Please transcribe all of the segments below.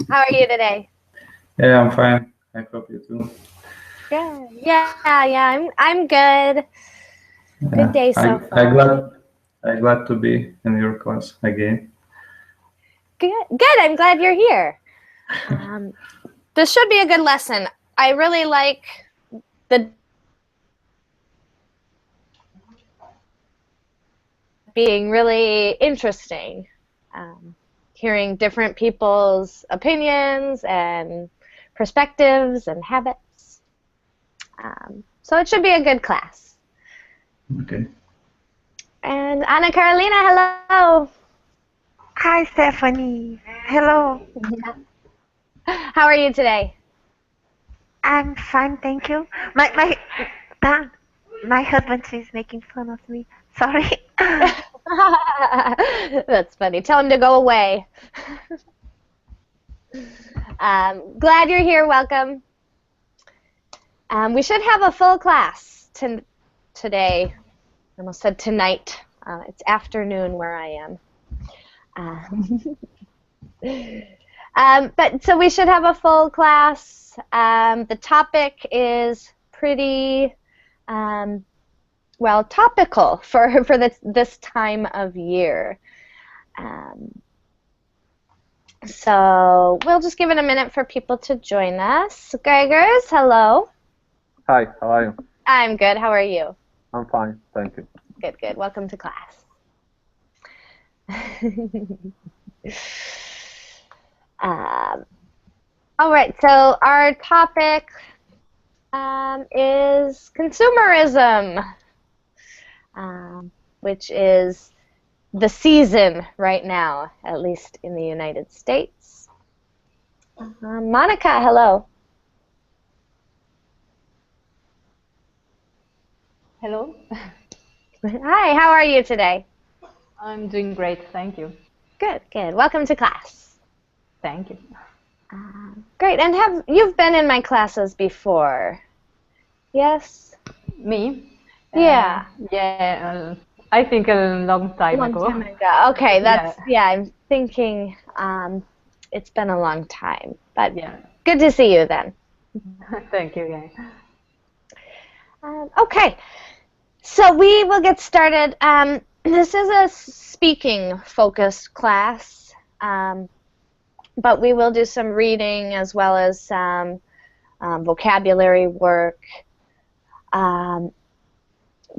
How are you today? Yeah, I'm fine. I hope you too. Good. Yeah. I'm good. Good Yeah, day I so I far. glad to be in your class again. Good. I'm glad you're here. Um, this should be a good lesson. I really like the being really interesting. Hearing different people's opinions and perspectives and habits. So it should be a good class. Okay. And Anna Carolina, hello. Hi, Stephanie. Hello. How are you today? I'm fine, thank you. Dan, my husband is making fun of me. Sorry. That's funny. Tell him to go away. Glad you're here. Welcome. We should have a full class today. I almost said tonight. It's afternoon where I am. But so we should have a full class. The topic is pretty well topical for this time of year. So we'll just give it a minute for people to join us. Gregors, hello. Hi, how are you? I'm good. How are you? I'm fine, thank you. Good. Welcome to class. All right, so our topic is consumerism, which is the season right now, at least in the United States. Monica, hello. Hello. Hi, how are you today? I'm doing great, thank you. Good. Welcome to class. Thank you. Great, and you've been in my classes before? Yes? Me? Yeah. Yeah, I think a long time ago. Long time ago. Okay, I'm thinking it's been a long time, but Yeah. good to see you then. Thank you, yeah. Okay, so we will get started. This is a speaking-focused class, but we will do some reading as well as some vocabulary work,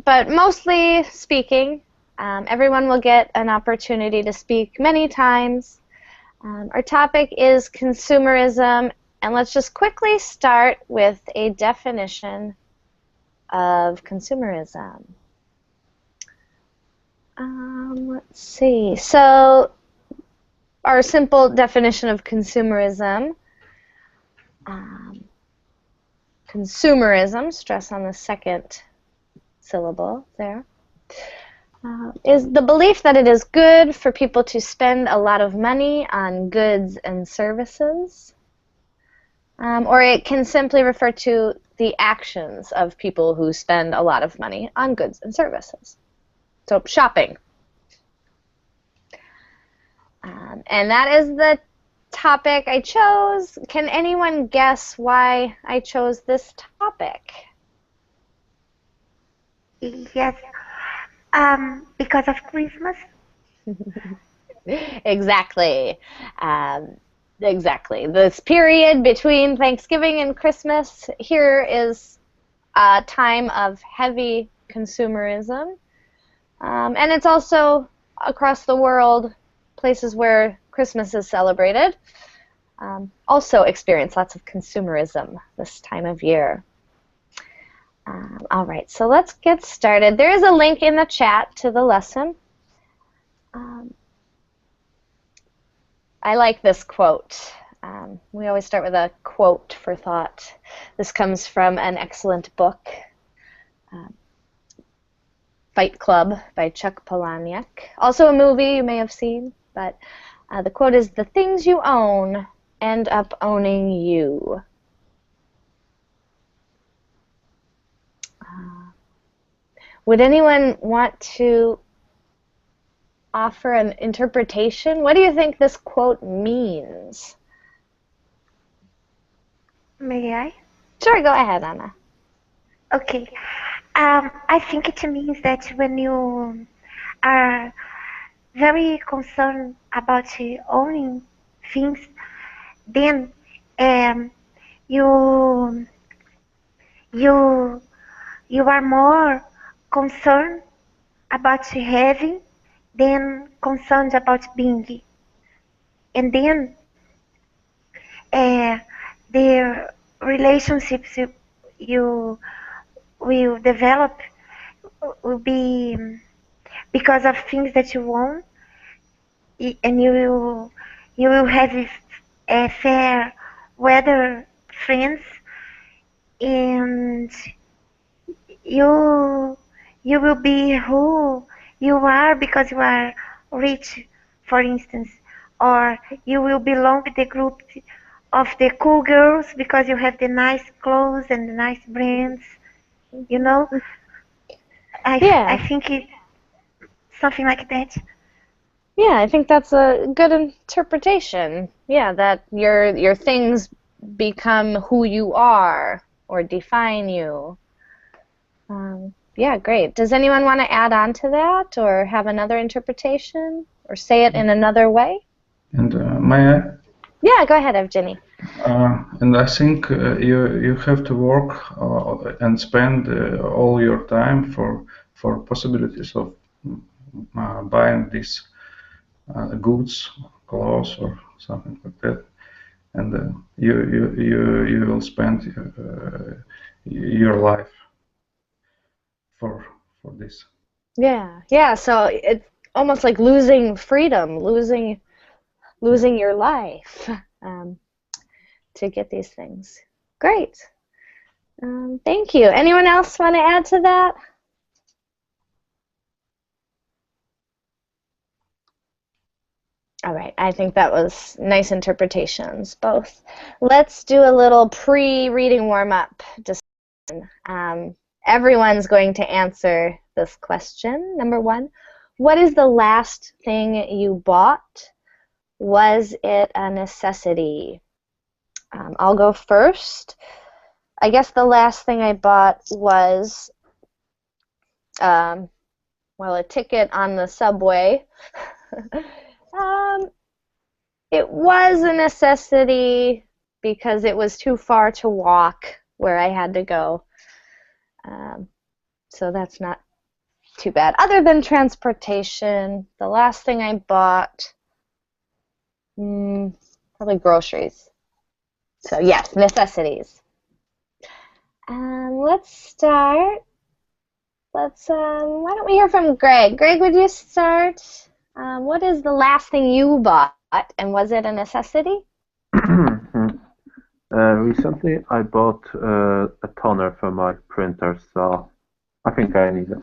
but mostly speaking. Everyone will get an opportunity to speak many times. Our topic is consumerism, and let's just quickly start with a definition of consumerism. Let's see. So our simple definition of consumerism, stress on the second syllable there, is the belief that it is good for people to spend a lot of money on goods and services, or it can simply refer to the actions of people who spend a lot of money on goods and services. So shopping. And that is the topic I chose. Can anyone guess why I chose this topic? Yes. Because of Christmas. Exactly. Exactly. This period between Thanksgiving and Christmas here is a time of heavy consumerism. And it's also across the world, places where Christmas is celebrated, also experience lots of consumerism this time of year. All right, so let's get started. There is a link in the chat to the lesson. I like this quote. We always start with a quote for thought. This comes from an excellent book, Fight Club by Chuck Palahniuk. Also a movie you may have seen, but the quote is, "The things you own end up owning you." Would anyone want to offer an interpretation? What do you think this quote means? May I? Sure, go ahead, Anna. Okay. I think it means that when you are very concerned about owning things, then um, you you you are more concerned about having than concerned about being, and then uh, the relationships you will develop will be because of things that you want, and you will have a fair weather friends, and you you will be who you are because you are rich, for instance, or you will belong to the group of the cool girls because you have the nice clothes and the nice brands. You know, I Yeah. think it's something like that. Yeah, I think that's a good interpretation. Yeah, that your things become who you are or define you. Yeah, great. Does anyone want to add on to that or have another interpretation or say it in another way? And may I? Yeah, go ahead, Evgeny. And I think you have to work and spend all your time for possibilities of buying these goods, clothes, or something like that. And you will spend your life for this. Yeah, yeah. So it's almost like losing freedom, losing your life um, to get these things. Great. Thank you. Anyone else want to add to that? All right, I think that was nice interpretations, both. Let's do a little pre-reading warm-up discussion. Everyone's going to answer this question. Number one, what is the last thing you bought? Was it a necessity? I'll go first. I guess the last thing I bought was, well, a ticket on the subway. It was a necessity because it was too far to walk where I had to go. So that's not too bad. Other than transportation, the last thing I bought, probably groceries. So yes, necessities. Let's start. Why don't we hear from Greg? Greg, would you start? What is the last thing you bought, and was it a necessity? Recently, I bought a toner for my printer, so I think I needed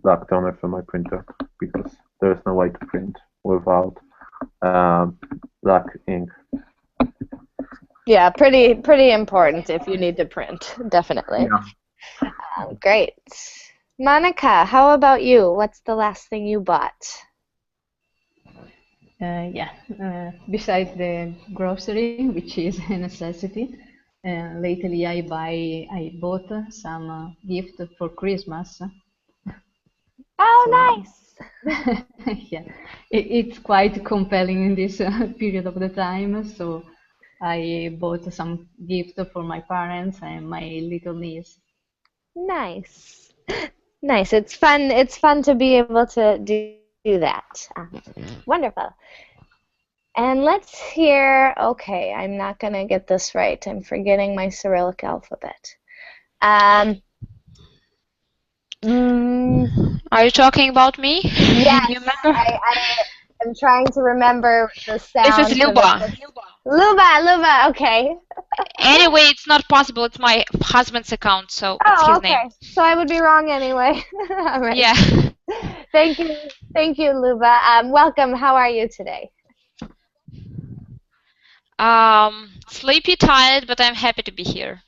black toner for my printer because there's no way to print without black ink. Yeah, pretty important if you need to print, definitely. Yeah. Great. Monica, how about you? What's the last thing you bought? Yeah, besides the grocery, which is a necessity, lately I bought some gift for Christmas. Oh, So nice. yeah, it's quite compelling in this period of the time. So I bought some gift for my parents and my little niece. Nice. Nice. It's fun. It's fun to be able to do that. Wonderful. And let's hear, okay, I'm not going to get this right. I'm forgetting my Cyrillic alphabet. Um, Are you talking about me? yes, You remember? I am trying to remember the This is sound for the Luba. first. Luba, okay. Anyway, it's not possible. It's my husband's account, so it's Oh, his name. okay. So I would be wrong anyway. All right. Yeah. Thank you, Luba. Welcome. How are you today? Sleepy, tired, but I'm happy to be here.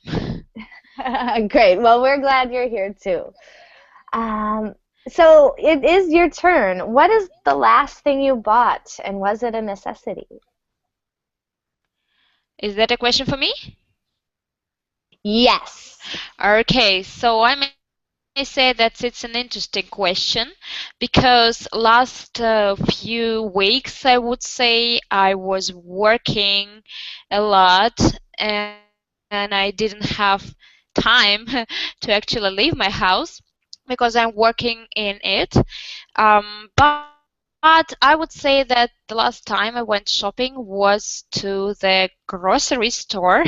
Great. Well, we're glad you're here too. So it is your turn. What is the last thing you bought, and was it a necessity? Is that a question for me? Yes. Okay, so I may say that it's an interesting question because last few weeks, I would say, I was working a lot and I didn't have time to actually leave my house because I'm working in it. But I would say that the last time I went shopping was to the grocery store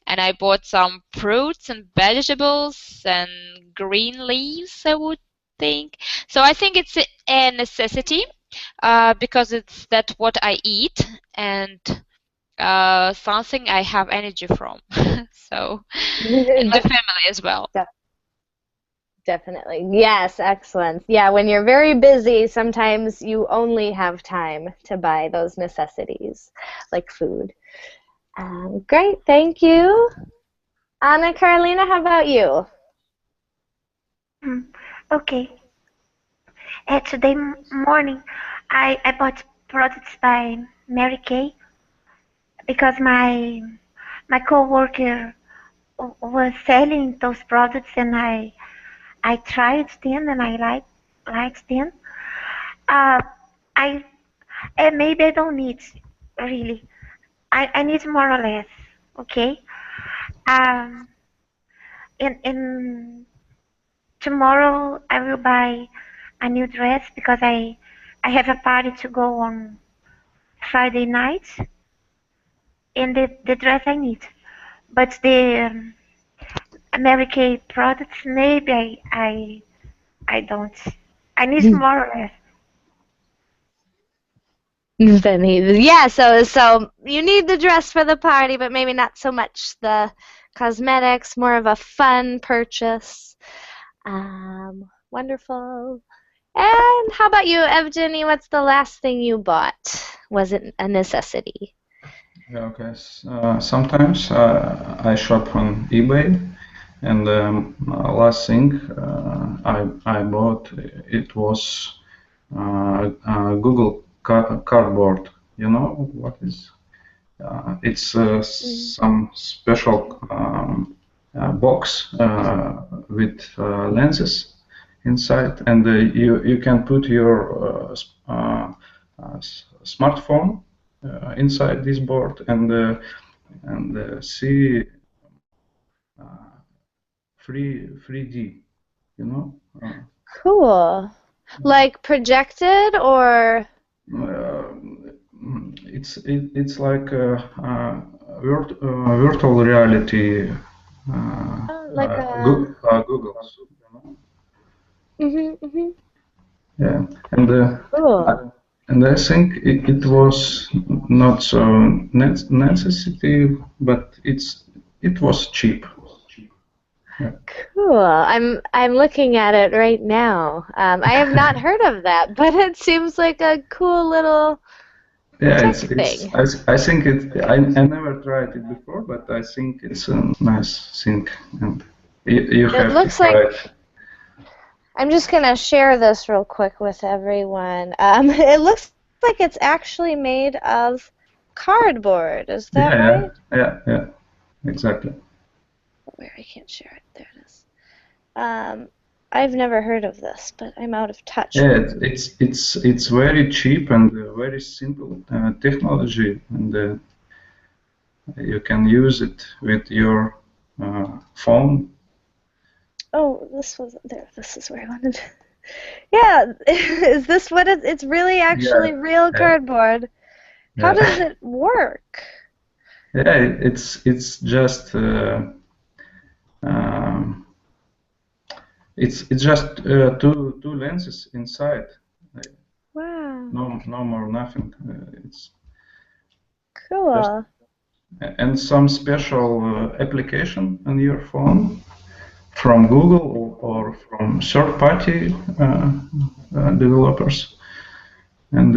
and I bought some fruits and vegetables and green leaves, I would think. So I think it's a necessity because it's that what I eat and something I have energy from. So, and my family as well. Definitely. Yes, excellent. Yeah, when you're very busy, sometimes you only have time to buy those necessities like food. Great, thank you. Anna Carolina, how about you? Hmm. Okay. Today morning, I bought products by Mary Kay because my coworker was selling those products, and I tried them and I liked them. Uh, I maybe I don't need really. I need more or less. Okay. Um, in tomorrow I will buy a new dress because I have a party to go on Friday night, and the dress I need. But the Mary Kay products, maybe I don't. I need more or less. Yeah, so you need the dress for the party, but maybe not so much the cosmetics, more of a fun purchase. Wonderful. And how about you, Evgeny? What's the last thing you bought? Was it a necessity? Yeah, okay. Sometimes I shop on eBay, and last thing I bought it was Google Cardboard. You know what is? It's some special box with lenses inside, and you can put your smartphone inside this board and see 3D. You know. Cool. Like projected or Uh, it's like virtual reality like a Google's, you know? hmm. Yeah, and I, Cool. and I think it was not so necessity, but it was cheap. Yeah, Cool. I'm looking at it right now. I have not heard of that, but it seems like a cool little yeah, tech it's thing. I think I never tried it before, but I think it's a nice thing, and you It have to looks try like it. I'm just gonna share this real quick with everyone. It looks like it's actually made of cardboard. Is that Yeah, right? yeah, exactly. Where I can't share it. There it is. Um, I've never heard of this, but I'm out of touch Yeah, with. it's very cheap and very simple technology, and you can use it with your phone. Oh, this was there. This is where I wanted. Yeah, is this what it's really Yeah, actually real yeah, cardboard? How does yeah. it work? Yeah, it's just um, it's just two lenses inside. Like, Wow, no more nothing. It's just cool. and some special application on your phone from Google or from third-party developers, and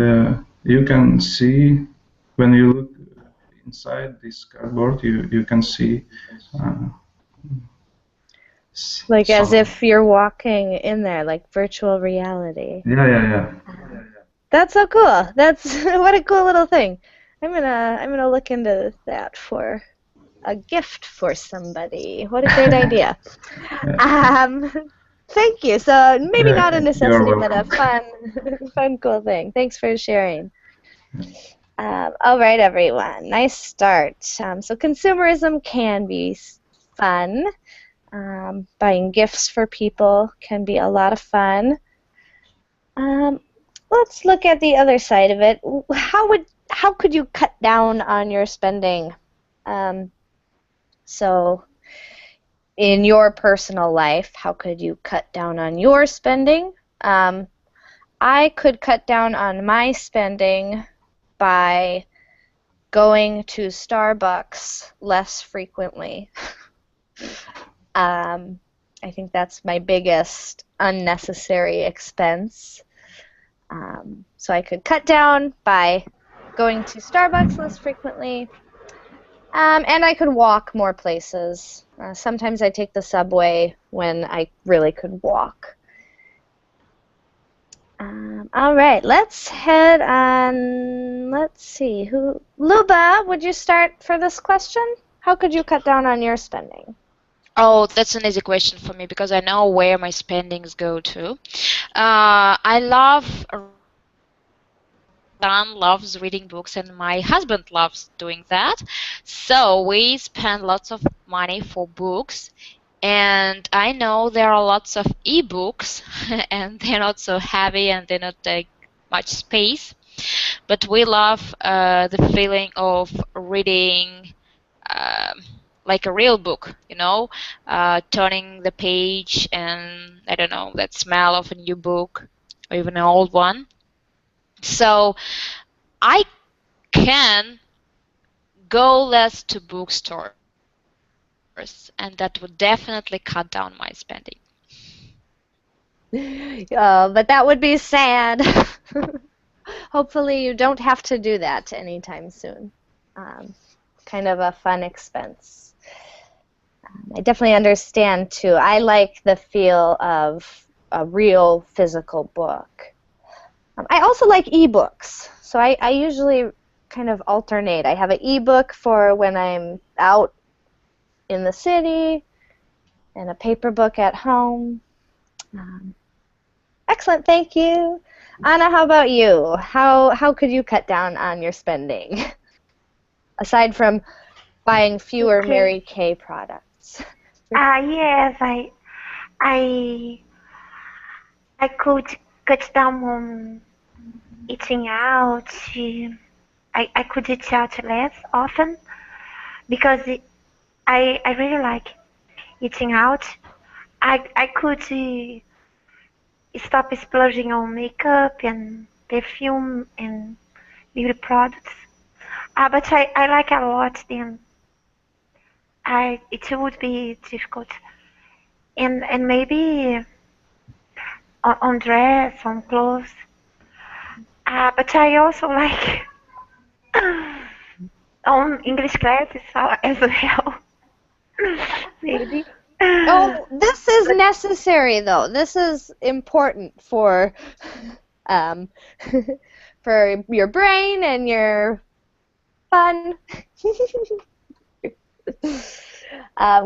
you can see when you look inside this cardboard, you can see uh, Like as some. if you're walking in there, like virtual reality. Yeah. That's so cool. That's what a cool little thing. I'm gonna look into that for. a gift for somebody. What a great idea. Thank you. So maybe not a Yeah, you're necessity, but a welcome. fun, cool thing. Thanks for sharing. All right, everyone. Nice start. So consumerism can be fun. Buying gifts for people can be a lot of fun. Let's look at the other side of it. How could you cut down on your spending? So in your personal life, how could you cut down on your spending? I could cut down on my spending by going to Starbucks less frequently. I think that's my biggest unnecessary expense. So I could cut down by going to Starbucks less frequently, and I could walk more places. Sometimes I take the subway when I really could walk. All right, let's head on. Let's see. Luba, would you start for this question? How could you cut down on your spending? Oh, that's an easy question for me because I know where my spendings go to. I love reading books, and my son loves reading books, and my husband loves doing that. So we spend lots of money for books, and I know there are lots of ebooks, and they're not so heavy and they not take much space. But we love the feeling of reading um like a real book, turning the page and I don't know, that smell of a new book or even an old one. So I can go less to bookstores, and that would definitely cut down my spending. But that would be sad. Hopefully you don't have to do that anytime soon. Um, Kind of a fun expense. I definitely understand too. I like the feel of a real physical book. I also like ebooks, so I usually kind of alternate. I have an ebook for when I'm out in the city and a paper book at home. Excellent, thank you. Anna, how about you? How could you cut down on your spending? Aside from buying fewer Okay. Mary Kay products. Yes, I I could cut down on eating out. I could eat out less often because I really like eating out. I could stop splurging on makeup and perfume and beauty products. But I like a lot. Then it would be difficult. And maybe on dress, on clothes. But I also like on English classes as well. Maybe. Oh, this is But necessary though. This is important for um, for your brain and your fun.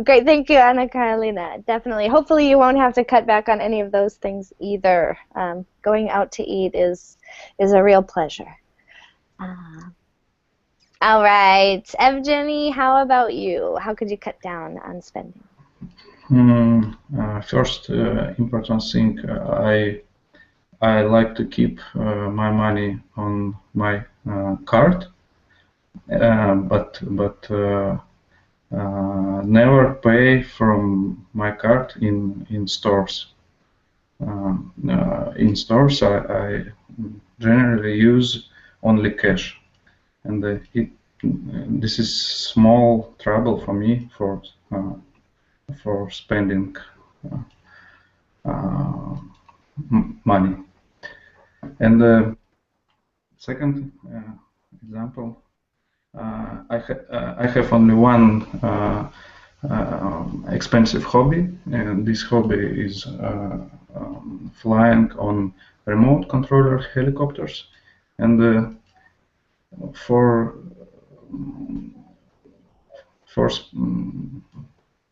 Great, thank you, Anna Carolina. Definitely. Hopefully, you won't have to cut back on any of those things either. Going out to eat is a real pleasure. All right, Evgeny, how about you? How could you cut down on spending? First important thing, I like to keep my money on my card, but never pay from my card in stores. In stores, I generally use only cash, and this is small trouble for me for spending uh, money. And the second example, I have only one expensive hobby, and this hobby is flying on remote controller helicopters. And for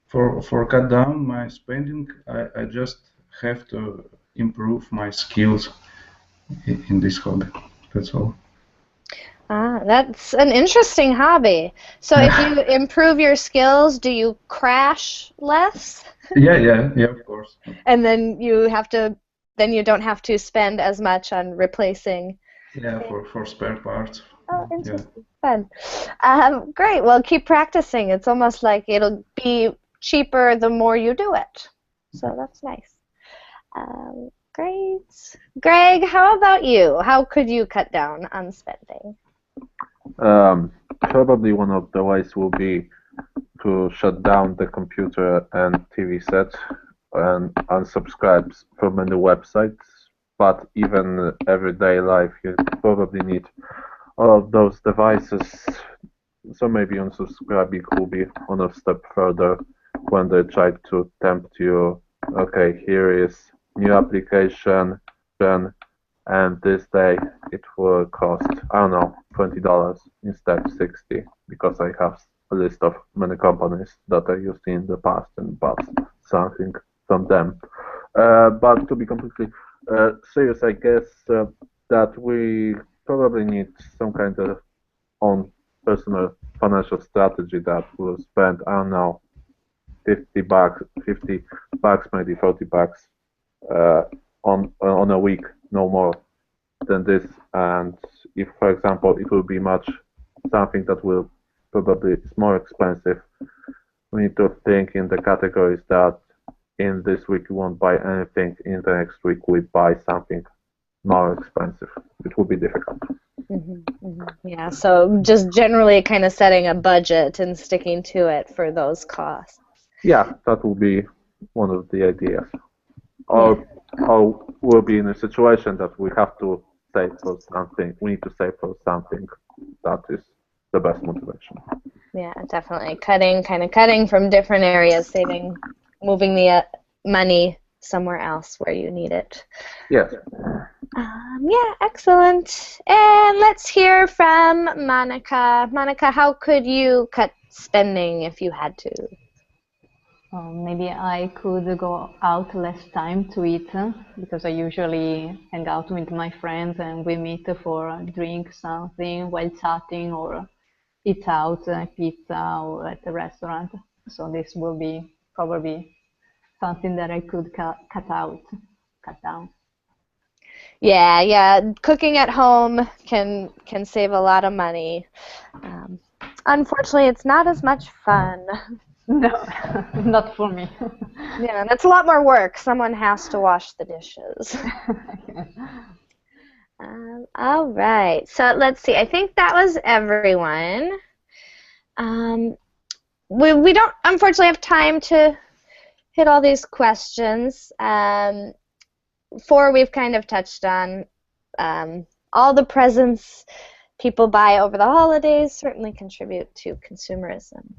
for cut down my spending, I just have to improve my skills in this hobby. That's all. Ah, that's an interesting hobby. So if you improve your skills, do you crash less? Yeah, of course. And then you don't have to spend as much on replacing. Yeah, for spare parts. Oh, Yeah. interesting. Fun. Great. Well, keep practicing. It's almost like it'll be cheaper the more you do it. So that's nice. Great. Greg, how about you? How could you cut down on spending? Probably one of the ways will be to shut down the computer and TV set and unsubscribe from many websites. But even everyday life, you probably need all of those devices. So maybe unsubscribing will be one step further when they try to tempt you. Okay, here is new application, and this day it will cost, I don't know, $20 instead of 60 because I have a list of many companies that I used in the past and bought something from them. But to be completely serious, I guess that we probably need some kind of own personal financial strategy that will spend, I don't know, $50, maybe $40 uh, on a week, no more than this. And if, for example, it will be something that will probably is more expensive, we need to think in the categories that in this week we won't buy anything, in the next week we buy something more expensive. It will be difficult. Yeah, so just generally kind of setting a budget and sticking to it for those costs. Yeah, that will be one of the ideas. Or we'll be in a situation that we have to save for something. We need to save for something. That is the best motivation. Yeah, definitely. Cutting from different areas, moving the money somewhere else where you need it. Yes. Yeah, excellent. And let's hear from Monica. Monica, how could you cut spending if you had to? Maybe I could go out less time to eat because I usually hang out with my friends and we meet for drink something while chatting or eat out pizza or at a restaurant. So this will be probably something that I could cut down. Yeah. Cooking at home can save a lot of money. Unfortunately, it's not as much fun. No, not for me. Yeah, that's a lot more work. Someone has to wash the dishes. All right. So let's see. I think that was everyone. We don't unfortunately have time to hit all these questions. 4 we've kind of touched on. All the presents people buy over the holidays certainly contribute to consumerism.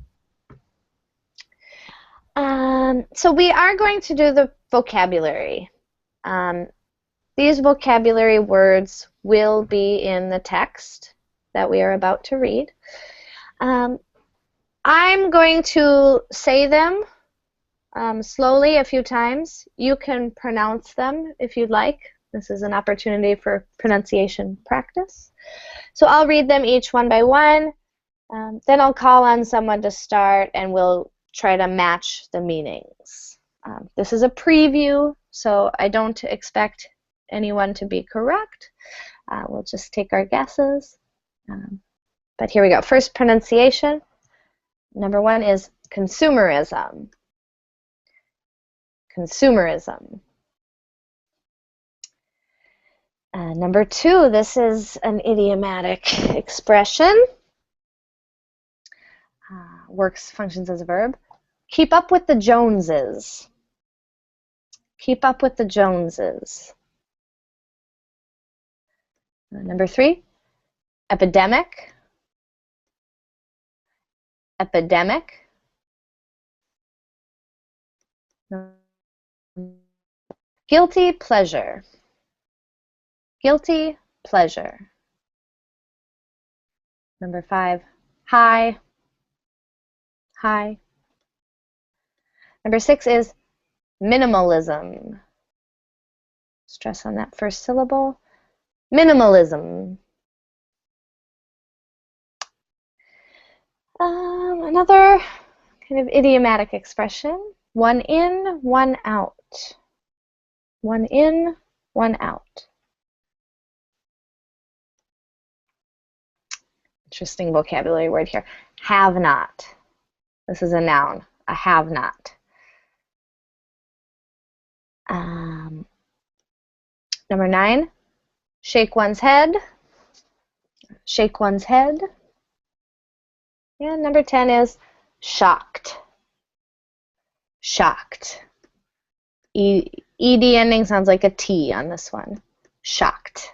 So we are going to do the vocabulary. These vocabulary words will be in the text that we are about to read. I'm going to say them slowly a few times. You can pronounce them if you'd like. This is an opportunity for pronunciation practice. So I'll read them each one by one. Then I'll call on someone to start and we'll try to match the meanings. This is a preview, so I don't expect anyone to be correct. We'll just take our guesses. But here we go. First pronunciation. Number 1 is consumerism. Consumerism. Number 2, this is an idiomatic expression. Functions as a verb. Keep up with the Joneses. Keep up with the Joneses. Number 3, epidemic. Epidemic. Guilty pleasure. Guilty pleasure. Number 5, high. high. Number 6 is minimalism. Stress on that first syllable. Minimalism. Another kind of idiomatic expression. One in, one out. One in, one out. Interesting vocabulary word here. Have not. This is a noun. A have not. Number 9, shake one's head. Shake one's head. And number 10 is shocked. Shocked. ED ending sounds like a T on this one. Shocked.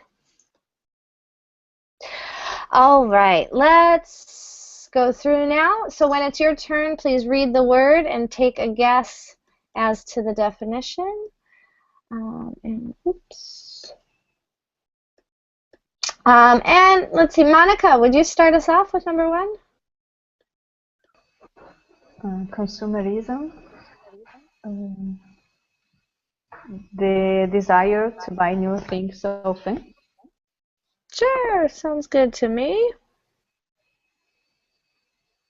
All right, let's go through now. So when it's your turn, please read the word and take a guess as to the definition. And let's see, Monica, would you start us off with number 1? Consumerism. The desire to buy new things often. Sure, sounds good to me.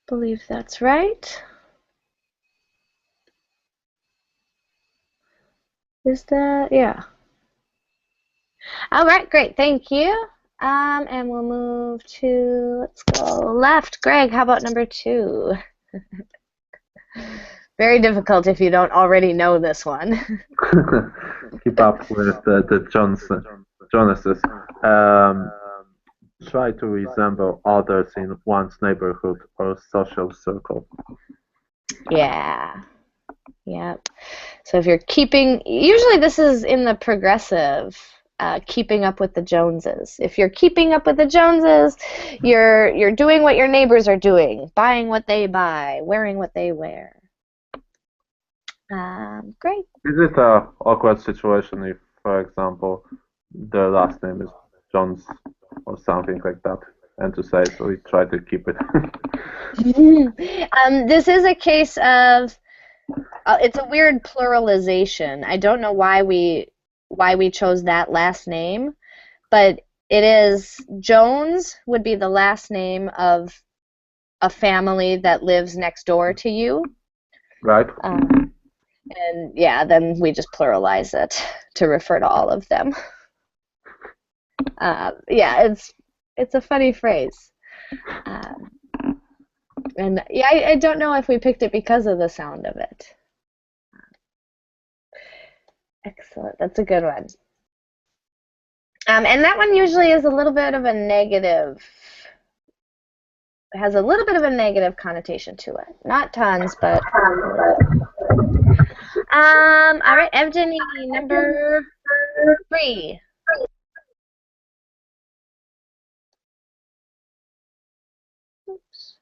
Believe that's right. Is that, yeah. All right, great, thank you. And we'll move to, let's go left. Greg, how about number 2? Very difficult if you don't already know this one. Keep up with the Jonases. Try to resemble others in one's neighborhood or social circle. Yeah. Yep. So if you're keeping, usually this is in the progressive, keeping up with the Joneses. If you're keeping up with the Joneses, you're doing what your neighbors are doing, buying what they buy, wearing what they wear. Great. Is it an awkward situation if, for example, the last name is Jones or something like that, and to say so we try to keep it? This is a case of it's a weird pluralization. I don't know why we chose that last name, but it is Jones would be the last name of a family that lives next door to you. Right. And yeah, then we just pluralize it to refer to all of them. Yeah, it's a funny phrase. And yeah, I don't know if we picked it because of the sound of it. Excellent, that's a good one. And that one usually is a little bit of a negative, has a little bit of a negative connotation to it. Not tons, but all right, Evgeny, number 3. Oops.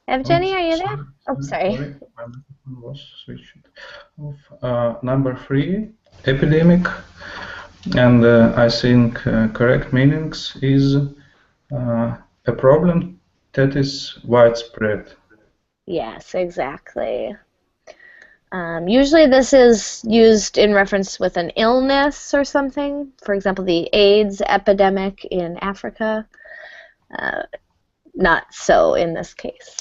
Evgeny, are you there? Oh, sorry. My microphone was switched off. Number 3, epidemic, and I think correct meanings is a problem that is widespread. Yes, exactly. Usually this is used in reference with an illness or something. For example, the AIDS epidemic in Africa. Not so in this case.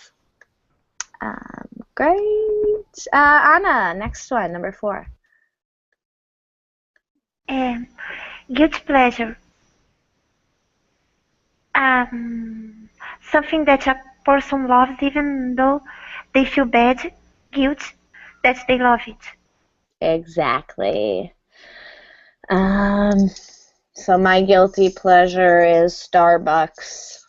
Great. Anna, next one, number 4. Guilty pleasure. Something that a person loves even though they feel bad, guilt, that they love it. Exactly. So my guilty pleasure is Starbucks.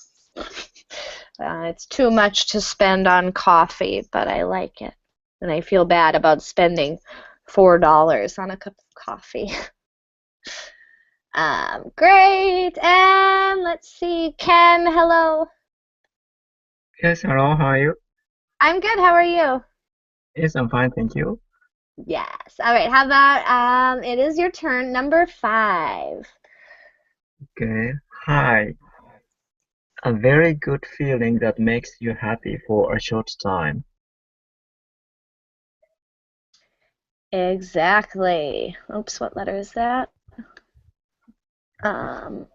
It's too much to spend on coffee, but I like it. And I feel bad about spending $4 on a cup of coffee. Great. And let's see, Ken, hello. Yes, hello, how are you? I'm good. How are you? Yes, I'm fine, thank you. Yes. All right. How about it is your turn, number 5. Okay. High. A very good feeling that makes you happy for a short time. Exactly. Oops, what letter is that? Um,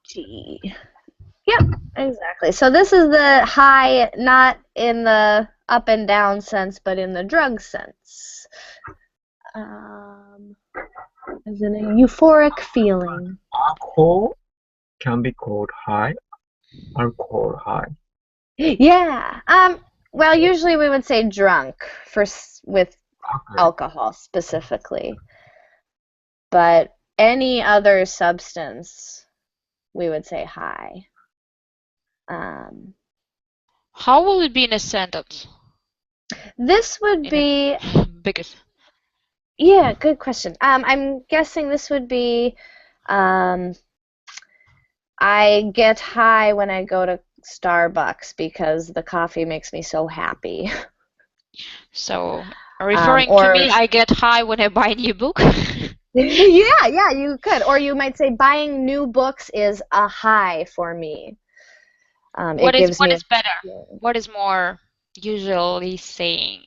G. Yep, exactly. So this is the high, not in the up and down sense, but in the drug sense. As in a euphoric feeling. Alcohol can be called high. Alcohol high. Yeah. Well, usually we would say drunk with Okay. alcohol specifically, but any other substance we would say high. How will it be in a sentence? This would be, Because yeah, good question. I'm guessing this would be, um, I get high when I go to Starbucks because the coffee makes me so happy. so referring to Or me, I get high when I buy a new book. yeah, you could. Or you might say buying new books is a high for me. It gives What me is better? What is more usually saying?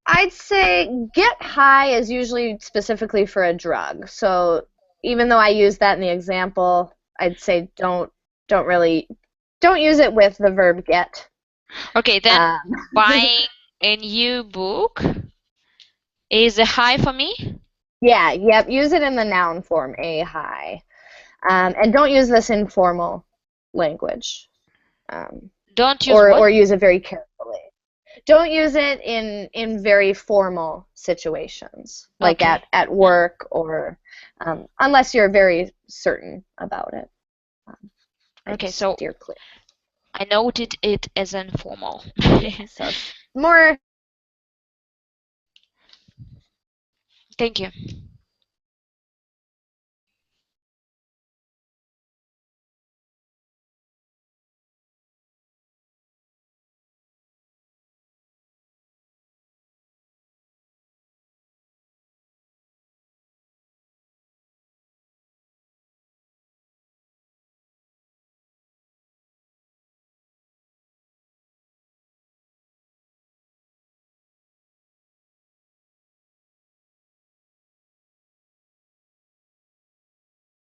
I'd say get high is usually specifically for a drug. So even though I use that in the example, I'd say don't use it with the verb get. Okay, then buying a new book is a high for me. Yeah, yep. Use it in the noun form, a high, and don't use this in formal language. Don't use what? Or use it very carefully. Don't use it in very formal situations, like Okay. at work or unless you're very certain about it. Okay, so steer clear. I noted it as informal. Yeah, so more. Thank you.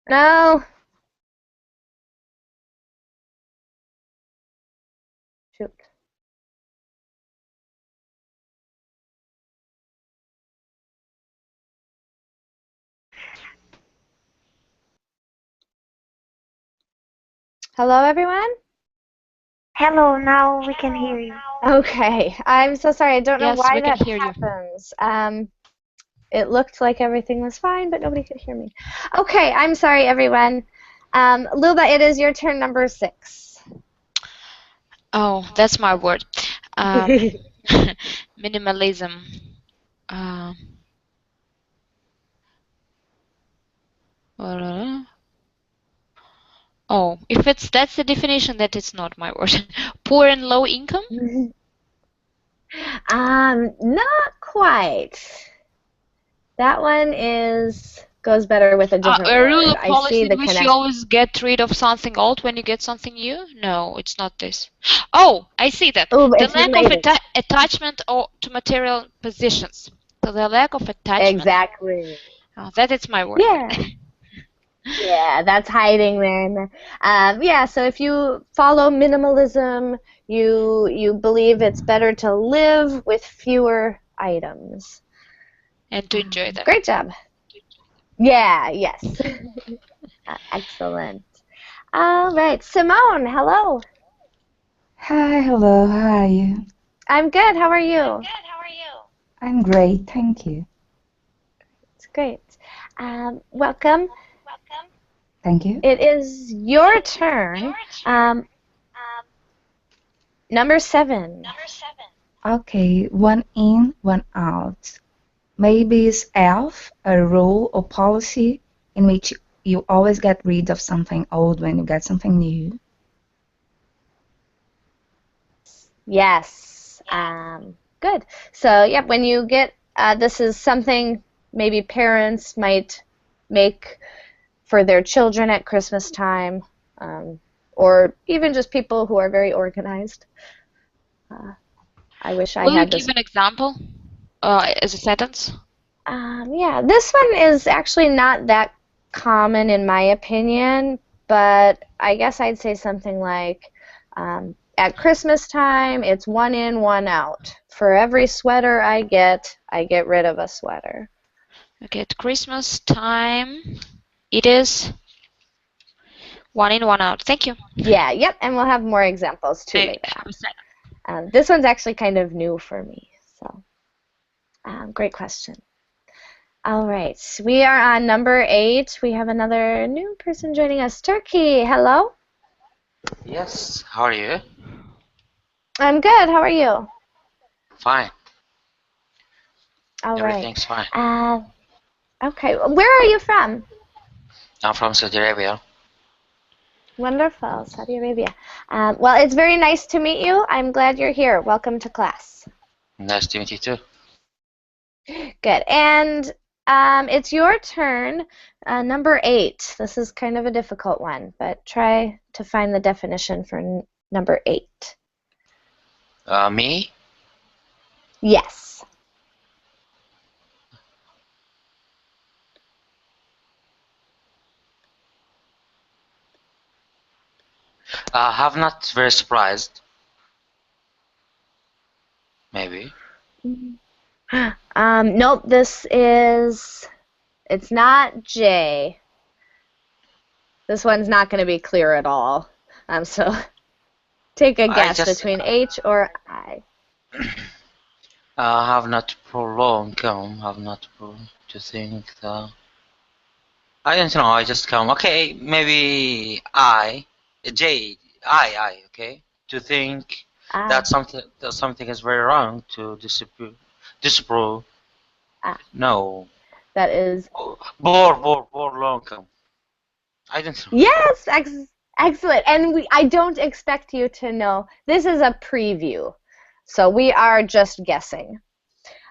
No. Shoot. Hello, everyone? Hello, now we can hear you. Okay. I'm so sorry. I don't know Yes, why we can that hear you. happens. It looked like everything was fine, but nobody could hear me. Okay, I'm sorry, everyone. Luba, it is your turn, number 6. Oh, that's my word. Minimalism. Uh, oh, if that's the definition, that it's not my word. Poor and low income? Not quite. That one goes better with a different A rule word. of I see policy the in which you connection. always get rid of something old when you get something new? No, it's not this. Oh, I see that. Oh, The it's lack of related. attachment or to material possessions. So the lack of attachment. Exactly. Oh, that is my word. Yeah. Yeah, that's hiding there. Yeah, so if you follow minimalism, you believe it's better to live with fewer items. And to enjoy them. Great job. Yeah, yes. Excellent. All right, Simone, hello. Hi, hello, how are you? I'm good. How are you? I'm great, thank you. It's great. Welcome. Thank you. It is your turn. Number 7. Okay, one in, one out. Maybe it's F, a rule or policy in which you always get rid of something old when you get something new. Yes. Good. So, yeah, when you get, this is something maybe parents might make for their children at Christmas time, or even just people who are very organized. I wish I Will you had give this. an example as a sentence? Yeah, this one is actually not that common in my opinion, but I guess I'd say something like, at Christmas time, it's one in, one out. For every sweater I get rid of a sweater. Okay, at Christmas time, it is one in, one out. Thank you. Yeah, yep, and we'll have more examples too I later have a sentence. on. This one's actually kind of new for me, so great question. All right, we are on number 8. We have another new person joining us. Turkey, hello. Yes, how are you? I'm good. How are you? Fine. All right. Everything's fine. Okay. Where are you from? I'm from Saudi Arabia. Wonderful, Saudi Arabia. Well, it's very nice to meet you. I'm glad you're here. Welcome to class. Nice to meet you too. Good. And it's your turn. Number 8. This is kind of a difficult one, but try to find the definition for number 8. Me? Yes. Have not very surprised. Maybe. Nope, it's not J. This one's not going to be clear at all. So take a guess between H or I. Have not prolonged come. Have not to think. I don't know. I just come. Okay, maybe I. J. I. Okay. To think that something is very wrong. To disapprove. No. That is. Bore long come. I don't know. Yes, excellent. And I don't expect you to know. This is a preview, so we are just guessing.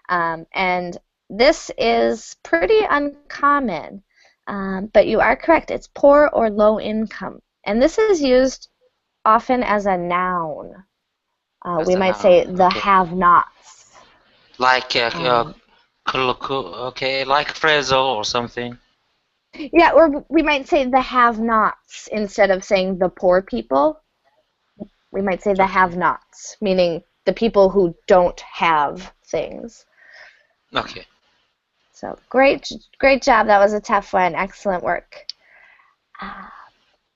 And this is pretty uncommon, but you are correct. It's poor or low income, and this is used often as a noun. We might say the have-nots. Like okay, like phrasal or something. Yeah, or we might say the have-nots instead of saying the poor people. We might say the have-nots, meaning the people who don't have things. Okay. So great job. That was a tough one. Excellent work.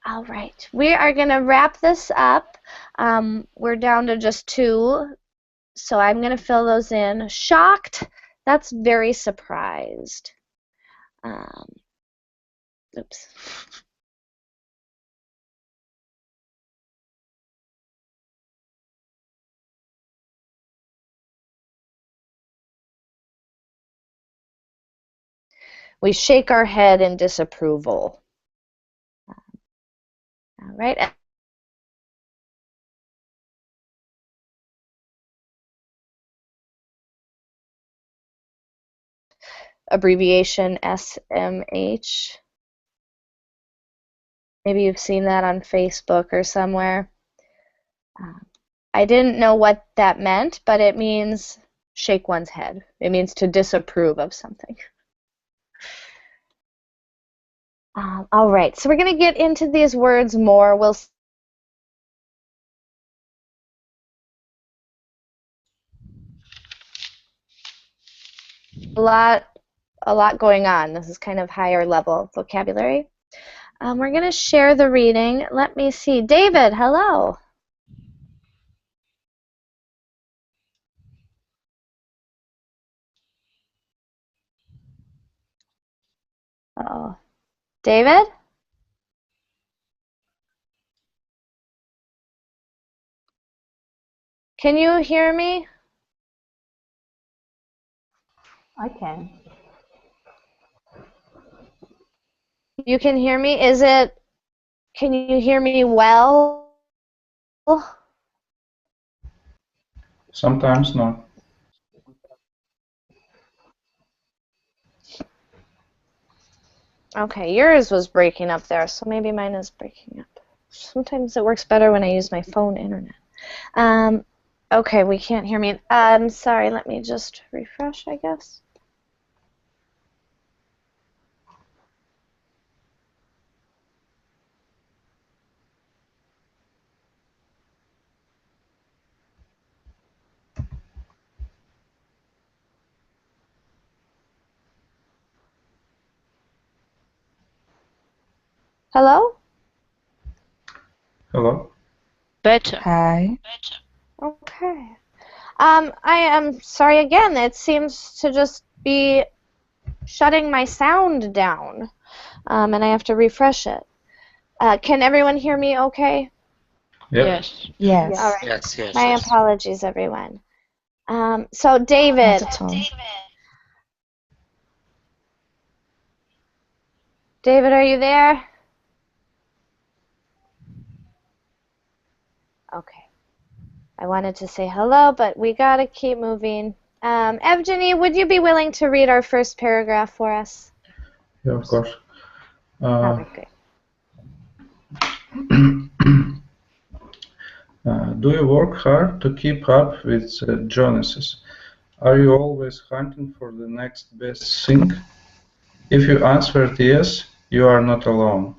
All right, we are going to wrap this up. We're down to just 2, so I'm going to fill those in. Shocked, that's very surprised. Oops. We shake our head in disapproval. All right. Abbreviation SMH. Maybe you've seen that on Facebook or somewhere. I didn't know what that meant, but it means shake one's head. It means to disapprove of something. All right, so we're going to get into these words more. We'll a lot going on. This is kind of higher level vocabulary. We're going to share the reading. Let me see. David, hello. Uh-oh. David? Can you hear me? I can. You can hear me? Can you hear me well? Sometimes not. Okay, yours was breaking up there, so maybe mine is breaking up. Sometimes it works better when I use my phone internet. Okay, we can't hear me. Sorry, let me just refresh, I guess. Hello? Hello? Better. Hi. Okay. I am sorry again. It seems to just be shutting my sound down, and I have to refresh it. Can everyone hear me okay? Yep. Yes. All Yes. right. Yes, yes, My yes. apologies, everyone. So Not David, at all. David, are you there? Okay. I wanted to say hello, but we gotta keep moving. Evgeny, would you be willing to read our first paragraph for us? Yeah, of course. All right, great. Do you work hard to keep up with Jonases? Are you always hunting for the next best thing? If you answered yes, you are not alone.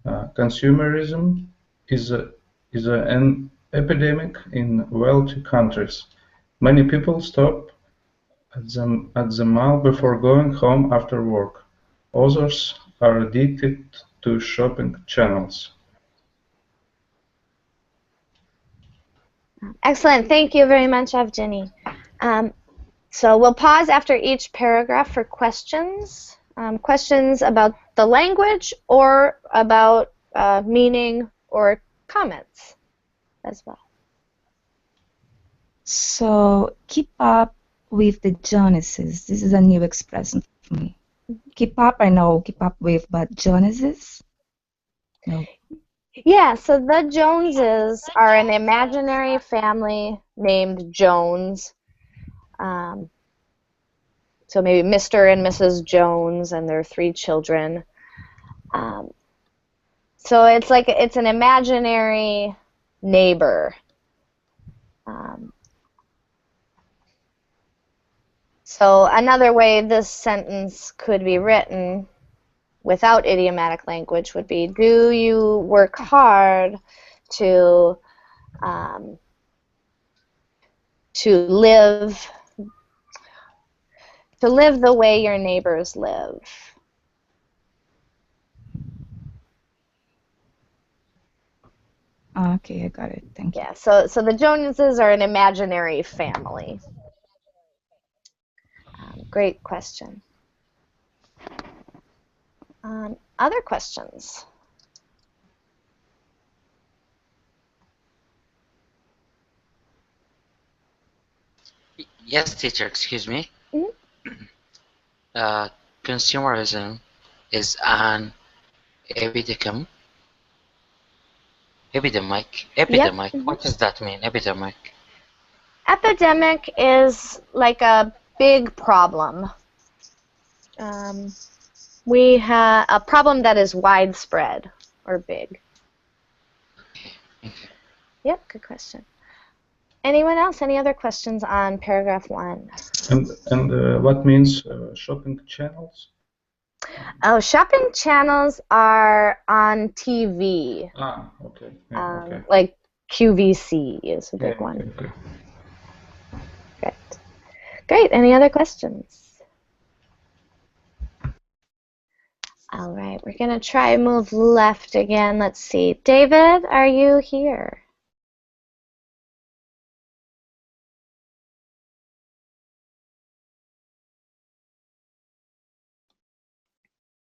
Consumerism is an epidemic in wealthy countries. Many people stop at the mall before going home after work. Others are addicted to shopping channels. Excellent. Thank you very much, Evgeny. So we'll pause after each paragraph for questions. Questions about the language or about meaning or comments as well. So keep up with the Jonases. This is a new expression for me. Keep up, I know, keep up with, but Jonases? No. Yeah, so the Joneses are an imaginary family named Jones. So maybe Mr. and Mrs. Jones and their 3 children. So it's an imaginary neighbor. So another way this sentence could be written without idiomatic language would be, do you work hard to live the way your neighbors live? Okay, I got it. Thank you. Yeah, so the Joneses are an imaginary family. Great question. Other questions? Yes, teacher, excuse me. Mhm. Consumerism is an epidemic. Epidemic. Yep. Epidemic. What does that mean? Epidemic. Epidemic is like a big problem. We have a problem that is widespread or big. Thank you. Yep, good question. Anyone else? Any other questions on paragraph 1? And what means shopping channels? Oh, shopping channels are on TV. Okay. Yeah, okay. Like QVC is a big Yeah, one. okay. Great. Any other questions? All right, we're going to try move left again. Let's see. David, are you here?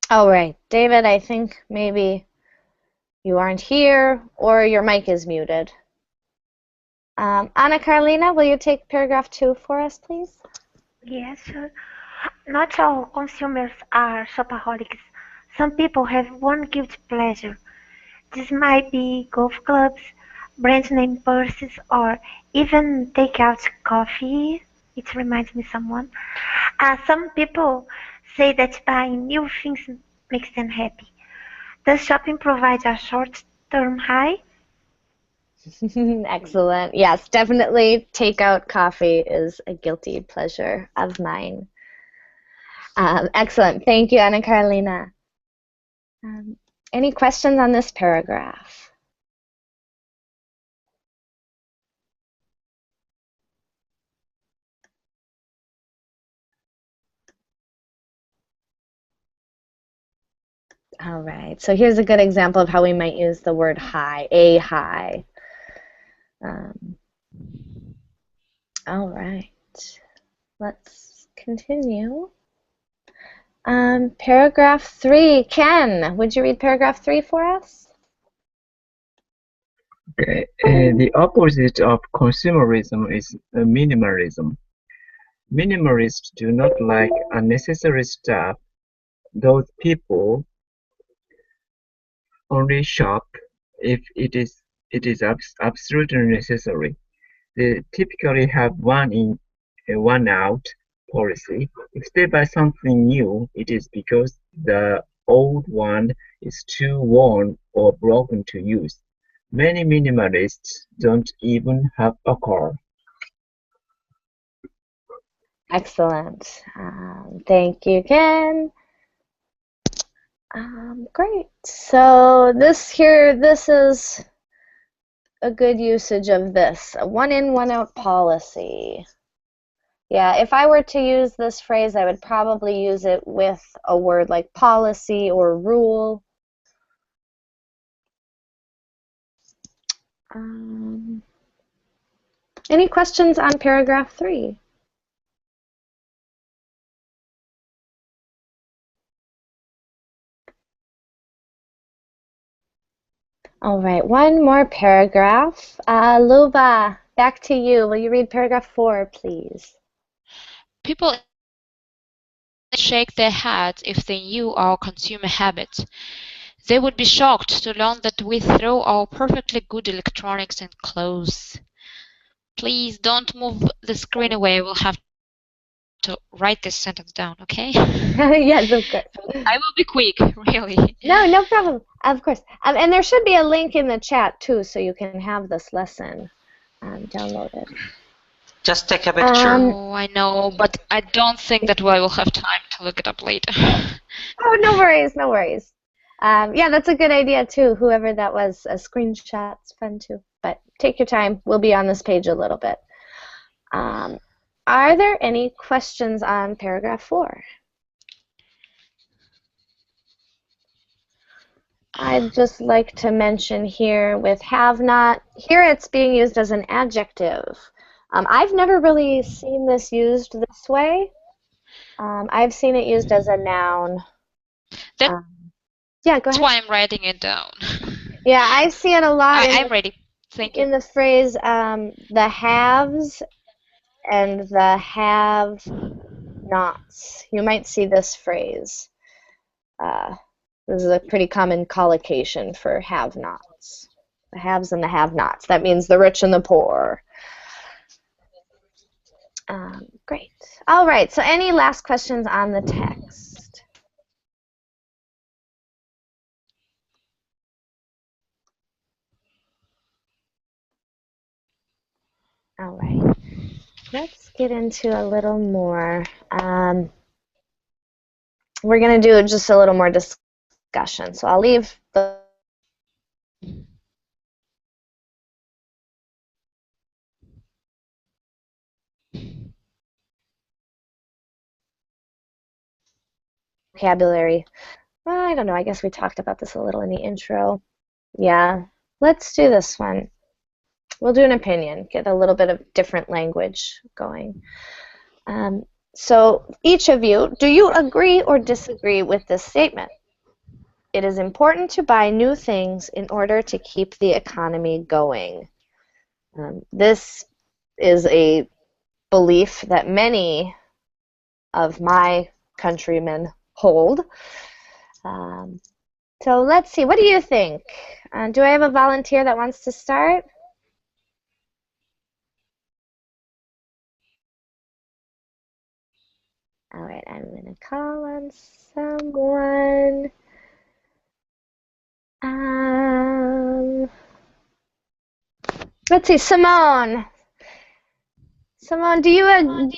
All right, David, I think maybe you aren't here or your mic is muted. Anna Carolina, will you take paragraph 2 for us, please? Yes, sure. Not all consumers are shopaholics. Some people have one guilty pleasure. This might be golf clubs, brand name purses, or even takeout coffee. It reminds me of someone. Some people say that buying new things makes them happy. Does shopping provide a short-term high? Excellent. Yes, definitely takeout coffee is a guilty pleasure of mine. Excellent. Thank you, Anna Carolina. Any questions on this paragraph? All right, so here's a good example of how we might use the word high, a high. All right, let's continue. Paragraph 3, Ken, would you read paragraph 3 for us? Okay. The opposite of consumerism is minimalism. Minimalists do not like unnecessary stuff. Those people only shop if it is absolutely necessary. They typically have one in, one out policy. If they buy something new, it is because the old one is too worn or broken to use. Many minimalists don't even have a car. Excellent. Thank you, Ken. Great. So this is a good usage of this, a one in, one out policy. Yeah, if I were to use this phrase, I would probably use it with a word like policy or rule. Any questions on paragraph 3? All right, one more paragraph. Luba, back to you. Will you read paragraph 4, please? People shake their heads if they knew our consumer habits. They would be shocked to learn that we throw our perfectly good electronics and clothes. Please don't move the screen away. We'll have to write this sentence down, okay? Yes, of course. I will be quick, really. No problem. Of course. And there should be a link in the chat too, so you can have this lesson downloaded. Just take a picture. Oh, I know, but I don't think that I will have time to look it up later. Oh, no worries, no worries. Yeah, that's a good idea too. Whoever that was, a screenshot's fun too. But take your time. We'll be on this page a little bit. Are there any questions on paragraph 4? I'd just like to mention here with have not, here it's being used as an adjective. I've never really seen this used this way. I've seen it used as a noun. Yeah, go ahead. That's why I'm writing it down. Yeah, I see it a lot. I'm ready. Thank you. In the phrase the haves and the have-nots. You might see this phrase. This is a pretty common collocation for have-nots. The haves and the have-nots. That means the rich and the poor. Great. All right, so any last questions on the text? All right, let's get into a little more. We're going to do just a little more discussion. So I'll leave the vocabulary. Well, I don't know. I guess we talked about this a little in the intro. Yeah, let's do this one. We'll do an opinion, get a little bit of different language going. So each of you, do you agree or disagree with this statement? It is important to buy new things in order to keep the economy going. This is a belief that many of my countrymen hold. So let's see, what do you think? Do I have a volunteer that wants to start? All right, I'm going to call on someone. Let's see, Simone. Simone, do you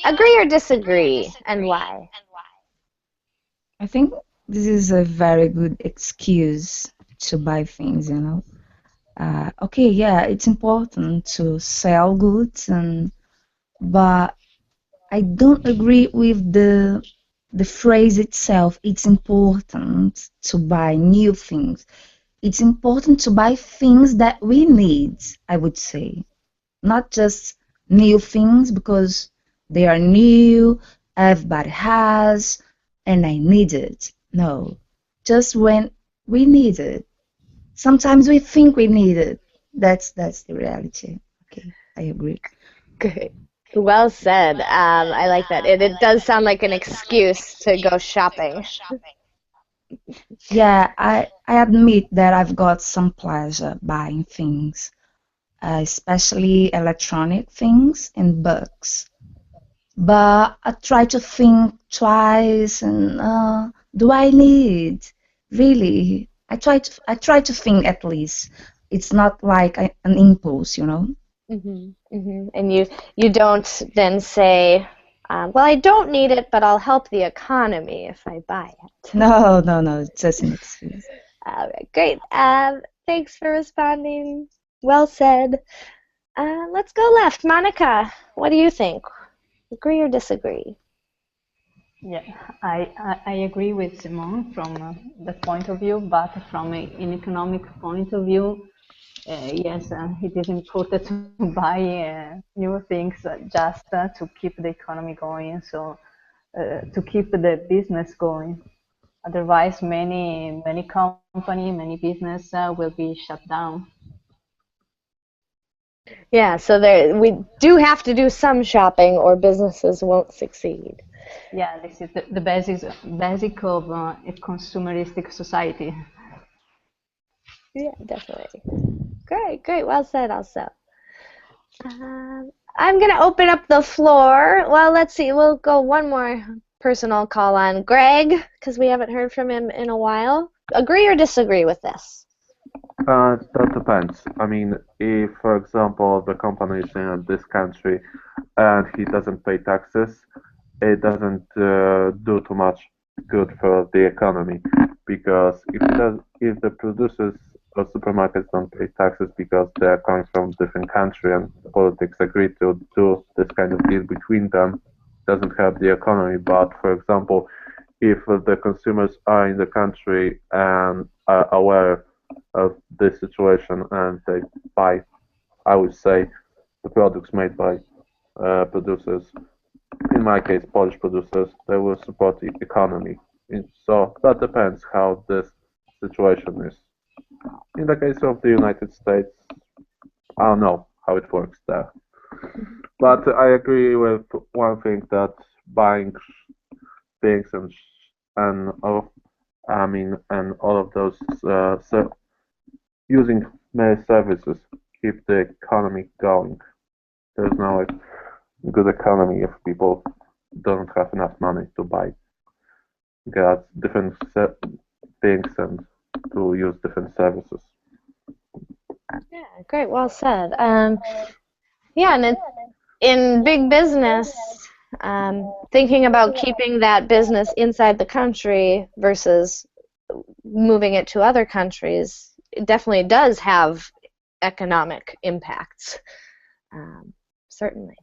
agree or disagree, and why? I think this is a very good excuse to buy things, you know. Okay, yeah, it's important to sell goods, but I don't agree with the phrase itself. It's important to buy new things. It's important to buy things that we need, I would say. Not just new things because they are new, everybody has, and I need it. No, just when we need it. Sometimes we think we need it. That's the reality. Okay, I agree. Good. Well said. I like that. It does sound like an excuse to go shopping. Yeah, I admit that I've got some pleasure buying things, especially electronic things and books. But I try to think twice and do I need really? I try to think at least. It's not like an impulse, you know. And you don't then say, well, I don't need it, but I'll help the economy if I buy it. No, it's just an excuse. All right, great. Thanks for responding. Well said. Let's go left. Monica, what do you think? Agree or disagree? Yeah, I agree with Simone from that point of view, but from an economic point of view, yes, it is important to buy new things just to keep the economy going, so to keep the business going. Otherwise, many company, many business will be shut down. Yeah, so we do have to do some shopping or businesses won't succeed. Yeah, this is the basic of a consumeristic society. Yeah, definitely. Great. Well said also. I'm going to open up the floor. Well, let's see. We'll go one more personal call on Greg, because we haven't heard from him in a while. Agree or disagree with this? That depends. I mean, if, for example, the company is in this country and he doesn't pay taxes, it doesn't do too much good for the economy because if the producers or supermarkets don't pay taxes because they are coming from different country and the politics agree to do this kind of deal between them, doesn't help the economy. But for example, if the consumers are in the country and are aware of this situation and they buy, I would say, the products made by producers, in my case, Polish producers, they will support the economy. So that depends how this situation is. In the case of the United States, I don't know how it works there. But I agree with one thing that buying things and all, I mean, and all of those using many services keep the economy going. There's no good economy if people don't have enough money to get different things and to use different services. Yeah, great. Well said. Yeah, and in big business, thinking about keeping that business inside the country versus moving it to other countries, it definitely does have economic impacts. Certainly.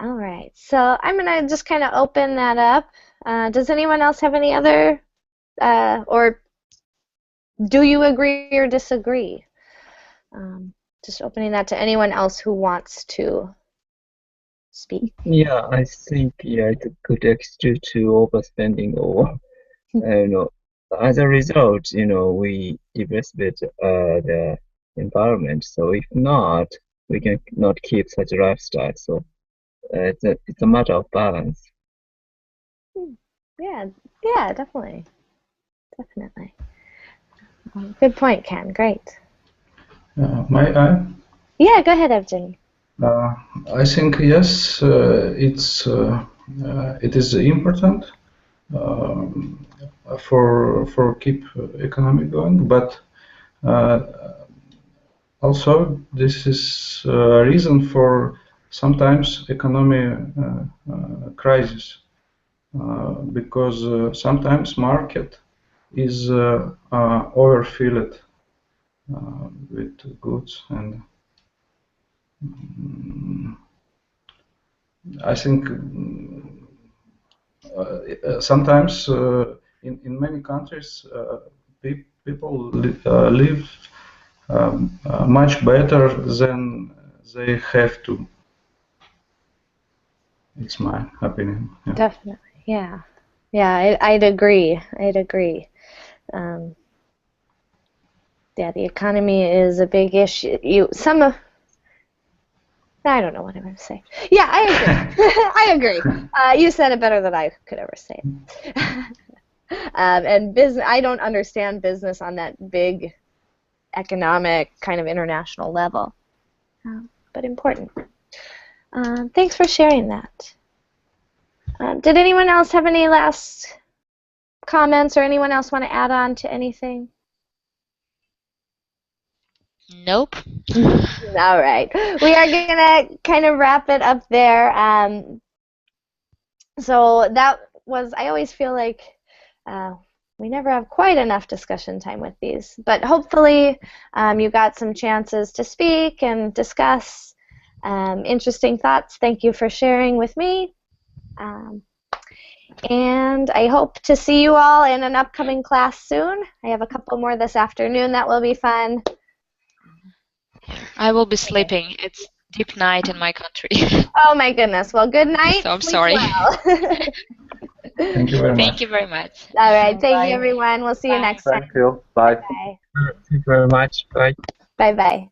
All right, so I'm going to just kind of open that up. Does anyone else have any other, or do you agree or disagree? Just opening that to anyone else who wants to speak. Yeah, I think it's a good excuse to overspending or as a result, we devastate the environment. So if not, we can not keep such a lifestyle. So it's a matter of balance. Yeah, definitely. Good point, Ken. Great. May I? Yeah, go ahead, Evgeny. I think yes, it's it is important um, for keep economy going, but also this is a reason for sometimes economy crisis because sometimes market is overfilled with goods, and I think sometimes in many countries people live much better than they have to. It's my opinion. Yeah. Definitely, yeah. Yeah, I'd agree. I'd agree. Um, yeah, the economy is a big issue. I don't know what I'm going to say. Yeah, I agree. I agree. You said it better than I could ever say it. And business, I don't understand business on that big economic kind of international level, but important. Thanks for sharing that. Did anyone else have any last comments, or anyone else want to add on to anything? Nope. All right. We are going to kind of wrap it up there. So that was, I always feel like we never have quite enough discussion time with these, but hopefully you got some chances to speak and discuss interesting thoughts. Thank you for sharing with me. And I hope to see you all in an upcoming class soon. I have a couple more this afternoon that will be fun. I will be sleeping. It's deep night in my country. Oh my goodness. Well, good night. So I'm Sleep sorry. well. Thank you very much. Thank you very much. All right. Thank Bye. you, everyone. We'll see you Bye. next time. Thank you. Bye. Bye. Thank you very much. Bye. Bye bye.